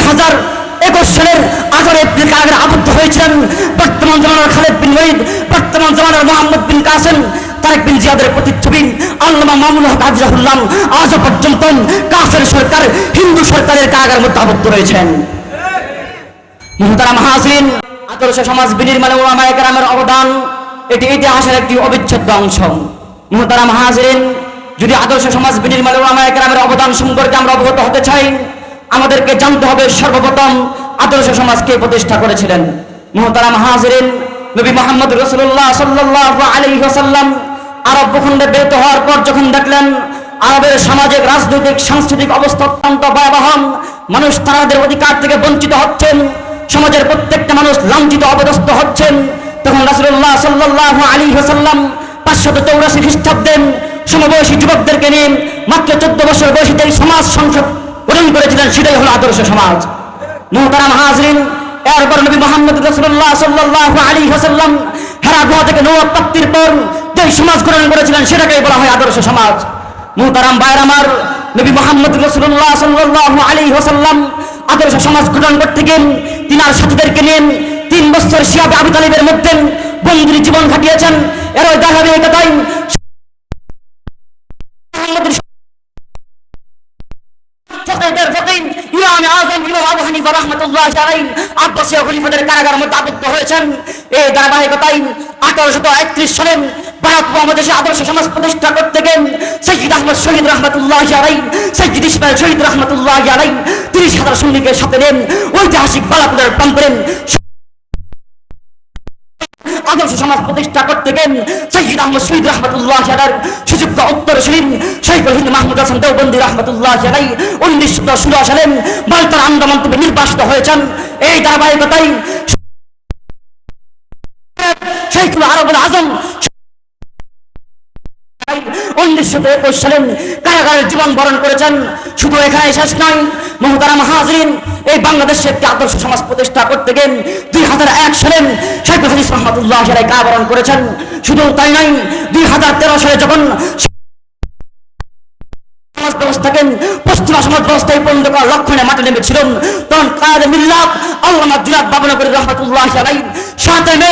2021 সালের 18 এপ্রিল কারাগারে আবদ্ধ হয়েছিলেন বর্তমান জমানার খালেদ বিন ওয়ালিদ, বর্তমান জমানার মোহাম্মদ বিন কাসেম, তারেক বিন জিয়াদের প্রতিচ্ছবি আল্লামা মামুনুল হক হাফিজাহুল্লাহ আজও পর্যন্ত কাফের সরকার, হিন্দু সরকারের কারাগারের মধ্যে আবদ্ধ রয়েছেন। মুহতারাম হাজিরিন, আদর্শ সমাজ বিনির্মাণে উলামায়ে কেরামের অবদান এটি ইতিহাসের একটি অবিচ্ছেদ্য অংশ। মুহতারাম হাজিরিন, যদি আদর্শ সমাজ বিনির্মাণে উলামায়ে কেরামের অবদান সম্পর্কে আমরা অবগত হতে চাই, আমাদেরকে জানতে হবে সর্বপ্রথম আদর্শ সমাজ কে প্রতিষ্ঠা করেছিলেন। মুহতারাম হাজিরিন, নবী মুহাম্মদ রাসূলুল্লাহ সাল্লাল্লাহু আলাইহি ওয়াসাল্লাম আরব ভূখণ্ডে বের হওয়ার পর যখন দেখলেন আরবের সামাজিক, রাজনৈতিক, সাংস্কৃতিক অবস্থা অত্যন্ত ভয়াবহ, মানুষ তাদের অধিকার থেকে বঞ্চিত হচ্ছেন, সমাজের প্রত্যেকটা মানুষ লাঞ্ছিত অপদস্থ হচ্ছেন, তখন রাসূলুল্লাহ সাল্লাল্লাহু আলাইহি ওয়াসাল্লাম 584 খ্রিস্টাব্দে সমবয়সী যুবকদেরকে নিয়ে মাত্র 14 বছর বয়সী যে সমাজ সংসদ গঠন করেছিলেন, সেটাই হলো আদর্শ সমাজ। মুহতারাম হাজিরিন, এরপর নবী মুহাম্মদ রাসূলুল্লাহ সাল্লাল্লাহু আলাইহি ওয়াসাল্লাম হেরা গুহা থেকে নবুয়ত প্রাপ্তির পর যে সমাজ গঠন করেছিলেন, সেটাকেই বলা হয় আদর্শ সমাজ। মুহতারাম ভাইরা আমার, নবী মুহাম্মদ রাসূলুল্লাহ সাল্লাল্লাহু আলাইহি ওয়াসাল্লাম আদর্শ সমাজ গঠন করতে গিয়ে তিনার সাথীদেরকে নিয়ে 3 বছর শিয়াবে আবু তালিবের মধ্যে বন্দির জীবন কাটিয়েছেন। এর ধারাবাহিকতায় কারাগারের মধ্যে আবদ্ধ হয়েছেন। এই ধারাবাহিকতায় 1831 সালে ভারত উপমহাদেশে আদর্শ সমাজ প্রতিষ্ঠা করতে গেলেন সৈয়দ আহমদ শহীদ রহমাতুল্লাহি আলাইহি, সৈয়দ ইসমাইল শহীদ রহমাতুল্লাহি আলাইহি 30,000 সৈনিকের সাথে নেন ঐতিহাসিক বালাপুরের প্রান্তরে আদর্শ সমাজ প্রতিষ্ঠা করতে গেলেন সৈয়দ আহমদ শহীদ রহমাতুল্লাহি আলাইহি সুযোগ্য উত্তরসূরি শহীদুল হিন্দ মাহমুদ হাসান দেওবন্দি রহমাতুল্লাহি আলাইহি 1916 সালে মালতার আন্দামান থেকে নির্বাসিত হয়েছেন। এই ধারাবাহিকতায় শাইখুল আরবুল আজম 1921 সালে কারাগারের জীবন বরণ করেছেন। শুধু এখানে শেষ নয়, মুহতারাম হাজিরিন, এই বাংলাদেশে একটি আদর্শ সমাজ প্রতিষ্ঠা করতে গিয়ে 2001 সালে শাইখুল হাদিস রহমাতুল্লাহি আলাইহি কারাবরণ করেছেন। শুধু তাই নয়, 2013 সালে যখন ব্যবস্থাকে পশ্চিমা সমাজ ব্যবস্থায় পরিণত করার লক্ষ্যে মাঠে নেমেছিলেন, তখন কায়েদে মিল্লাত আল্লামা জুনায়েদ বাবনগরী রহমাতুল্লাহি আলাইহি 7 মে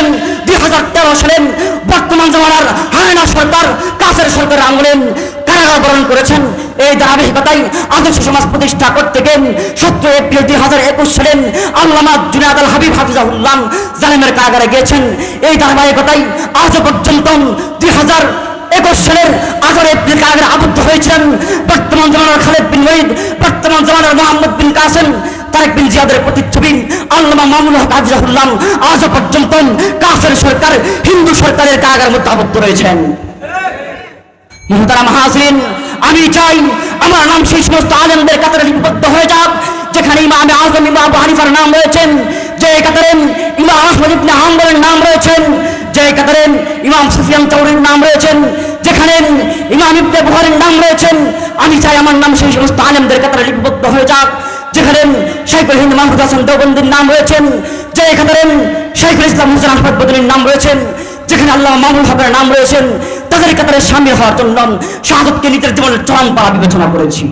2013 সালে বর্তমান জমানার হায়না সরকার, কাফের সরকারের আমলে কারাগার বরণ করেছেন। এই ধারাবাহিকতায় আদর্শ সমাজ প্রতিষ্ঠা করতে গিয়ে 17 এপ্রিল 2021 সালে আল্লামা জুনায়েদ আল হাবিব হাফিজাহুল্লাহ জালেমের কারাগারে গিয়েছেন। এই ধারাবাহিকতায় আজও পর্যন্ত 2021 সালের 18 এপ্রিল কারাগারে আবদ্ধ হয়েছিলেন বর্তমান জমানার খালেদ বিন ওয়ালিদ, বর্তমান জমানার মোহাম্মদ বিন কাসেম, তারেক বিন জিয়াদের প্রতিচ্ছবি আল্লামা মামুনুল হক হাফিজাহুল্লাহ আজও পর্যন্ত কাফের সরকার, হিন্দু সরকারের কারাগারের মধ্যে আবদ্ধ রয়েছেন। মুহতারাম হাজিরিন, আমি চাই আমার নাম সেই সমস্ত আলেমদের কাতারে লিপিবদ্ধ হয়ে যাক যেখানে ইমাম আযম ইমাম আবু হানিফার নাম রয়েছেন, যে কাতারে ইমাম আহমদ ইবনে হাম্বলের নাম রয়েছেন, যে কাতারে ইমাম সুফিয়ান তাওরীর নাম রয়েছেন, যেখানে ইমাম ইবনে বুখারীর নাম রয়েছেন। আমি চাই আমার নাম সেই সমস্ত আলেমদের কাতারে লিপিবদ্ধ হয়ে যাক যেখানে শাইখুল হিন্দ মাহমুদ হাসান দেওবন্দির নাম রয়েছেন, যে কাতারে শাইখুল ইসলাম হুসাইন আহমদ বদরীর নাম রয়েছেন, যেখানে আল্লামা মামুনুল হকের নাম রয়েছেন। তাদের কাতারে শামিল হওয়ার জন্য শাহাদাতকে নিজের জীবনের চরম পাড়া বিবেচনা করেছি।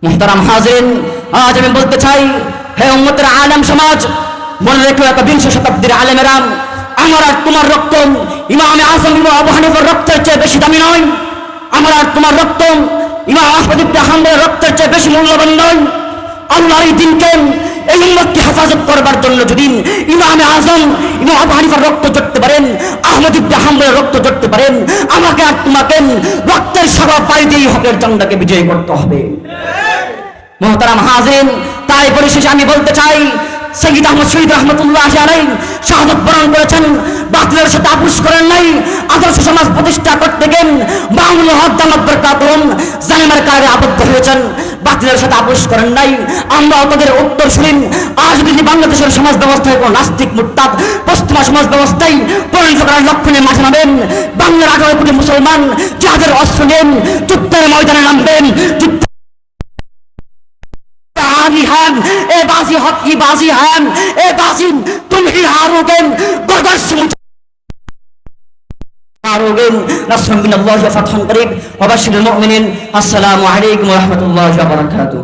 মুহতারাম হাজিরিন, আজ আমি বলতে চাই, হে উম্মতের আলেম সমাজ, মনে রেখো 21 শতাব্দীর আলেমেরা, আমার আর তোমার রক্ত ইমাম আযম ইমাম আবু হানিফার রক্তের চেয়ে বেশি দামি নয়। আমার আর তোমার রক্ত ইমাম আহমদ ইবনে হাম্বলের রক্তের চেয়ে বেশি মূল্যবান নয়। আল্লাহর এই দিনকে, এই উম্মতকে হেফাজত করবার জন্য যদি ইমাম আযম ইমাম আবু হানিফার রক্ত জড়তে পারেন, আহমদ ইবনে হাম্বলের রক্ত জড়তে পারেন, আমাকে আর তোমাকে রক্তের সাগর পাড়ি দিয়ে হকের ঝান্ডাকে বিজয় করতে হবে। মুহতারাম হাজিরিন, তাই পরিশেষে আমি বলতে চাই, সৈয়দ আহমদ শহীদ রহমাতুল্লাহি আলাইহি শাহাদাত বরণ করেছেন, বাতিলের সাথে আপোষ করেন নাই। আদর্শ সমাজ প্রতিষ্ঠা করতে গিয়ে মামুনুল হক দামাত বরকাতুহুম জালেমের কারাগারে আবদ্ধ হয়েছেন, বাতিলের সাথে আপোষ করেন নাই। আমরা তাদের উত্তরসূরি। আজ যদি বাংলাদেশের সমাজ ব্যবস্থায় কোনো নাস্তিক মুরতাদ পশ্চিমা সমাজ ব্যবস্থায় পরিণত করার লক্ষ্য নিয়ে মাঠে নামেন, বাংলার 18 কোটি মুসলমান যাদের অস্ত্র নেন, যুদ্ধের ময়দানে নামবেন। ए बाजी हक की बाजी है, ए बाजी तुम ही हारोगे, हारोगे। नस्रुम मिनल्लाहि व फतहुन करीब व बश्शिरिल मुमिनीन। अस्सलामु अलैकुम व रहमतुल्लाहि व बरकातुहू।